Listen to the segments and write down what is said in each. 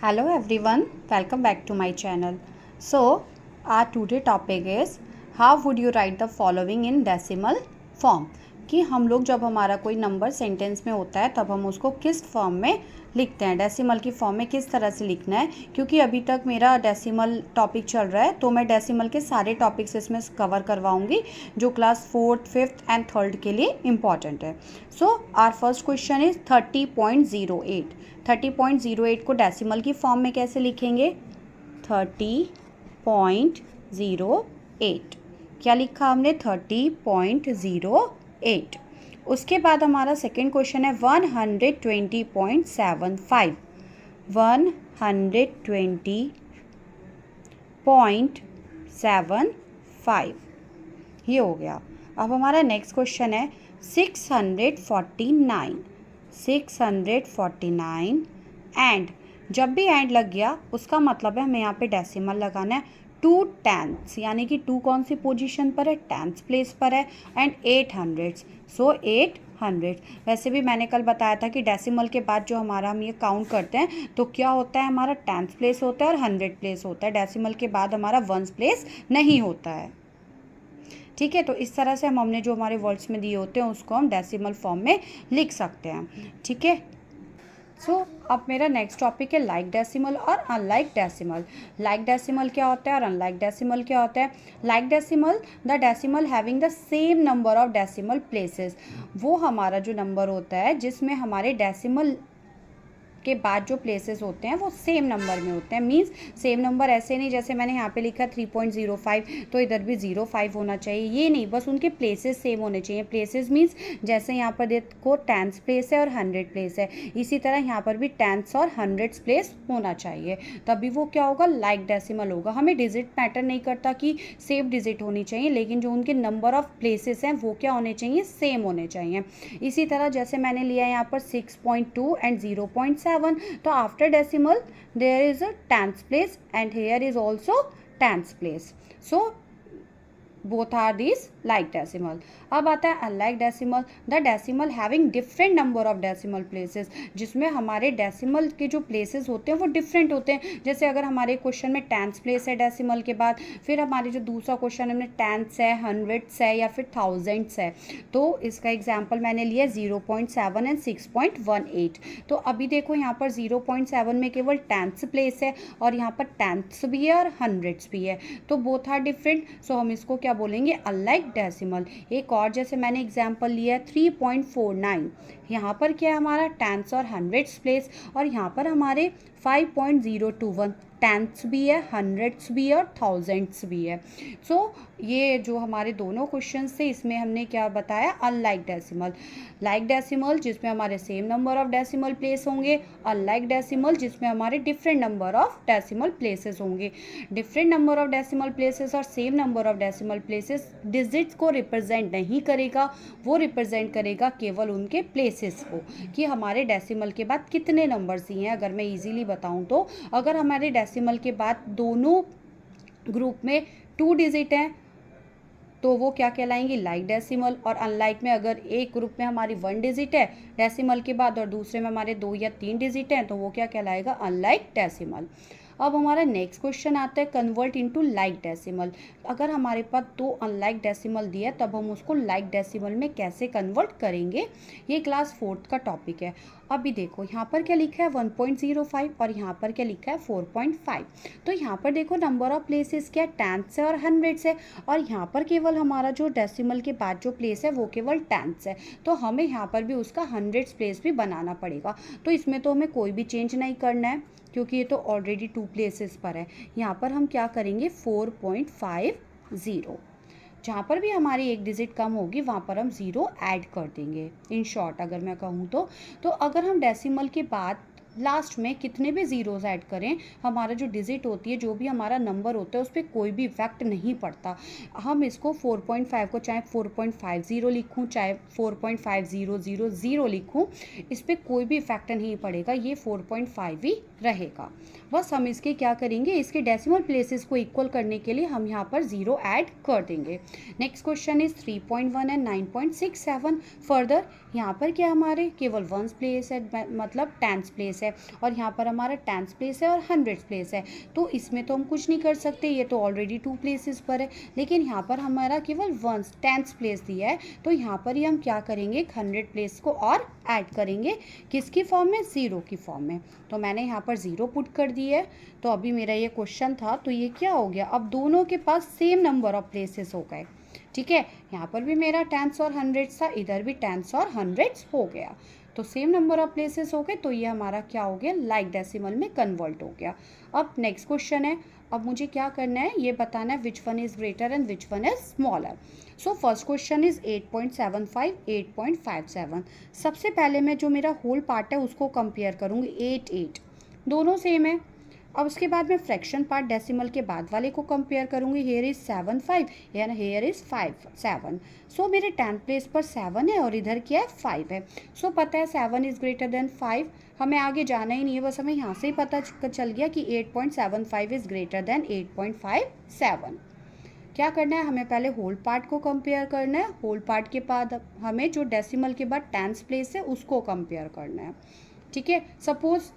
Hello everyone, welcome back to my channel. So, our today topic is how would you write the following in decimal form? कि हम लोग जब हमारा कोई number sentence में होता है तब हम उसको किस फॉर्म में लिखते हैं, डेसिमल की फॉर्म में किस तरह से लिखना है। क्योंकि अभी तक मेरा डेसिमल टॉपिक चल रहा है तो मैं डेसिमल के सारे टॉपिक्स इसमें कवर करवाऊंगी जो class 4th, 5th and 3rd के लिए इम्पॉर्टेंट है। So our first question is 30.08। 30.08 को डेसिमल की फॉर्म में कैसे लिखेंगे? 30.08 क्या लिखा हमने? 30.08। उसके बाद हमारा सेकेंड क्वेश्चन है 120.75। 120.75 ये हो गया। अब हमारा नेक्स्ट क्वेश्चन है 649 एंड जब भी एंड लग गया उसका मतलब है हमें यहाँ पे डेसिमल लगाना है 2/10, यानी कि 2 कौन सी पोजीशन पर है? 10th प्लेस पर है एंड 800, सो 800। वैसे भी मैंने कल बताया था कि डेसिमल के बाद जो हमारा हम ये काउंट करते हैं तो क्या होता है, हमारा 10th प्लेस होता है और 100 प्लेस होता है। डेसिमल के बाद हमारा 1 प्लेस नहीं होता है। ठीक है, तो इस तरह से हमने जो हमारे वर्ड्स में दिए होते हैं उसको हम डेसिमल फॉर्म में लिख सकते हैं। ठीक है, सो अब मेरा नेक्स्ट टॉपिक है लाइक डेसिमल और अनलाइक डेसिमल। लाइक डेसिमल क्या होता है और अनलाइक डेसिमल क्या होता है? Like decimal, the decimal having the same number of decimal places. वो हमारा जो नंबर होता है जिसमें हमारे डेसिमल के बाद जो प्लेसेस होते हैं वो सेम नंबर में होते हैं। मींस सेम नंबर ऐसे नहीं जैसे मैंने यहाँ पे लिखा 3.05 तो इधर भी 05 होना चाहिए, ये नहीं, बस उनके प्लेसेस सेम होने चाहिए। प्लेसेस मींस जैसे यहाँ पर देखो 10th प्लेस है और 100 प्लेस है, इसी तरह यहाँ पर भी 10th और 100 प्लेस होना चाहिए, तभी वो क्या होगा? लाइक डेसिमल होगा। हमें डिजिट मैटर नहीं करता कि सेम डिजिट होनी चाहिए, लेकिन जो उनके नंबर ऑफ प्लेसेस हैं वो क्या होने चाहिए? सेम होने चाहिए। इसी तरह जैसे मैंने लिया यहाँ पर 6.2 एंड 0.7, तो after decimal there is a 10th place and here is also 10th place, so both are these like decimal. अब आता है unlike decimal, the decimal having different number of decimal places, जिसमें हमारे डेसिमल के जो places होते हैं वो डिफरेंट होते हैं। जैसे अगर हमारे क्वेश्चन में 10th प्लेस है डेसिमल के बाद, फिर हमारे जो दूसरा क्वेश्चन है 10th है, 100 है या फिर 1000 है, तो इसका एग्जाम्पल मैंने लिया 0.7 एंड 6.18। तो अभी देखो यहाँ पर 0.7 में केवल 10th प्लेस है और यहाँ पर 10th भी है और 100 भी है, तो बोथ आर डिफरेंट, सो हम इसको क्या बोलेंगे? Unlike decimal. एक और जैसे मैंने एग्जांपल लिया 3.49, यहाँ पर क्या है हमारा 10th और 100 प्लेस और यहाँ पर हमारे 5.021 10th भी है, 100 भी है और 1000 भी है। सो ये जो हमारे दोनों क्वेश्चन थे इसमें हमने क्या बताया? Unlike decimal. लाइक डेसिमल जिसमें हमारे same number of decimal place होंगे, अनलाइक डेसिमल जिसमें हमारे different number of decimal places होंगे। Different number of decimal places और same number of decimal places digits को रिप्रेजेंट नहीं करेगा, वो रिप्रेजेंट करेगा केवल उनके प्लेसेस को, कि हमारे डेसिमल के बाद कितने नंबर्स ही हैं। अगर मैं इजीली बताऊं तो अगर हमारे डेसिमल के बाद दोनों ग्रुप में 2 डिजिट हैं तो वो क्या कहलाएंगी? Like decimal. और अनलाइक में अगर एक ग्रुप में हमारी 1 डिजिट है डेसिमल के बाद और दूसरे में हमारे 2 या 3 डिजिट हैं तो वो क्या कहलाएगा? Unlike decimal. अब हमारा नेक्स्ट क्वेश्चन आता है कन्वर्ट इनटू लाइक डेसिमल। अगर हमारे पास 2 अनलाइक डेसिमल दिया तब हम उसको लाइक डेसिमल में कैसे कन्वर्ट करेंगे, ये क्लास 4th का टॉपिक है। अभी देखो यहाँ पर क्या लिखा है 1.05 और यहाँ पर क्या लिखा है 4.5। तो यहाँ पर देखो नंबर ऑफ प्लेसेस क्या है? 10th से और 100 से, और यहाँ पर केवल हमारा जो डेसिमल के बाद जो प्लेस है वो केवल 10th है, तो हमें यहाँ पर भी उसका 100 प्लेस भी बनाना पड़ेगा। तो इसमें तो हमें कोई भी चेंज नहीं करना है क्योंकि ये तो ऑलरेडी 2 प्लेसेस पर है। यहाँ पर हम क्या करेंगे? 4.50, जहाँ पर भी हमारी एक डिजिट कम होगी वहाँ पर हम 0 ऐड कर देंगे। इन शॉर्ट अगर मैं कहूँ तो अगर हम डेसिमल के बाद लास्ट में कितने भी ज़ीरोज़ ऐड करें, हमारा जो डिजिट होती है, जो भी हमारा नंबर होता है उस पर कोई भी इफेक्ट नहीं पड़ता। हम इसको 4.5 को चाहे 4.50 लिखूं चाहे 4.5000 लिखूं, इस पर कोई भी इफेक्ट नहीं पड़ेगा, ये 4.5 ही रहेगा। बस हम इसके क्या करेंगे? इसके डेसिमल प्लेसेस को इक्वल करने के लिए हम यहाँ पर 0 ऐड कर देंगे। Next question is 3.1 and 9.67। Further यहाँ पर क्या हमारे केवल 1 प्लेस है, मतलब 10th प्लेस है, है और यहाँ पर हमारा टेंथ प्लेस है और 100th प्लेस है, तो इसमें तो हम कुछ नहीं कर सकते, ये तो ऑलरेडी 2 प्लेसेस पर है। लेकिन यहाँ पर हमारा केवल 10th प्लेस दिया है, तो यहाँ पर ही हम क्या करेंगे, 100 प्लेस को और ऐड करेंगे, किसकी फॉर्म में, 0 की फॉर्म में। तो मैंने यहाँ पर 0 पुट कर दी है। तो अभी मेरा ये क्वेश्चन था, तो ये क्या हो गया, अब दोनों के पास सेम नंबर ऑफ प्लेसेस हो गए। ठीक है, यहाँ पर भी मेरा 10s और 100s था, इधर भी 10s और 100s हो गया, तो सेम नंबर ऑफ प्लेसेस हो गए, तो ये हमारा क्या हो गया, लाइक डेसिमल में कन्वर्ट हो गया। अब नेक्स्ट क्वेश्चन है, अब मुझे क्या करना है, ये बताना है which one is greater and which one is smaller. So first question is 8.75, 8.57। सबसे पहले मैं जो मेरा होल पार्ट है उसको कंपेयर करूँगी, 8 दोनों सेम है। अब उसके बाद मैं फ्रैक्शन पार्ट डेसिमल के बाद वाले को कंपेयर करूँगी, here is 7 5 and here is 5 7। सो मेरे 10th प्लेस पर 7 है और इधर क्या है, 5 है। सो पता है 7 इज़ ग्रेटर देन 5, हमें आगे जाना ही नहीं है, बस हमें यहाँ से ही पता चल गया कि 8.75 इज़ ग्रेटर देन 8.57। क्या करना है, हमें पहले होल पार्ट को कंपेयर करना है, होल पार्ट के बाद हमें जो डेसिमल के बाद 10th प्लेस है उसको कंपेयर करना है। ठीक है, सपोज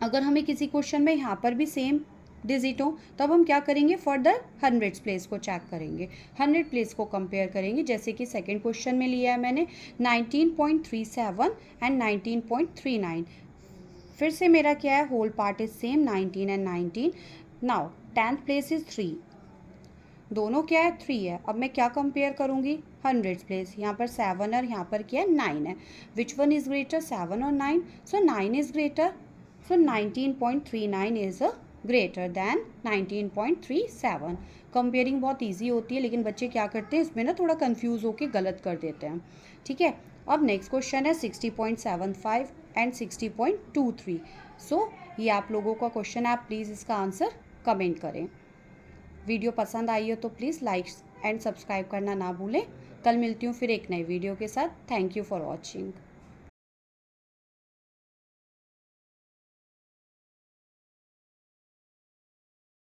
अगर हमें किसी क्वेश्चन में यहाँ पर भी सेम डिजिट हो, तब हम क्या करेंगे, फर्दर 100th प्लेस को चेक करेंगे, 100 प्लेस को कंपेयर करेंगे। जैसे कि सेकंड क्वेश्चन में लिया है मैंने 19.37 एंड 19.39। फिर से मेरा क्या है, whole part is same 19 and 19। Now 10th place is 3, दोनों क्या है, 3 है। अब मैं क्या कंपेयर करूँगी, 100th प्लेस, यहाँ पर 7 और यहाँ पर क्या है, 9 है। विच वन इज़ ग्रेटर, 7 और 9? सो 9 is greater, so 19.39 is greater than 19.37। Comparing बहुत इजी होती है, लेकिन बच्चे क्या करते हैं, इसमें ना थोड़ा कंफ्यूज होकर गलत कर देते हैं। ठीक है, अब नेक्स्ट क्वेश्चन है 60.75 एंड 60.23। सो ये आप लोगों का क्वेश्चन है, आप प्लीज़ इसका आंसर कमेंट करें। वीडियो पसंद आई हो तो प्लीज़ लाइक एंड सब्सक्राइब करना ना भूलें। कल मिलती हूँ फिर एक नई वीडियो के साथ। Thank you for watching.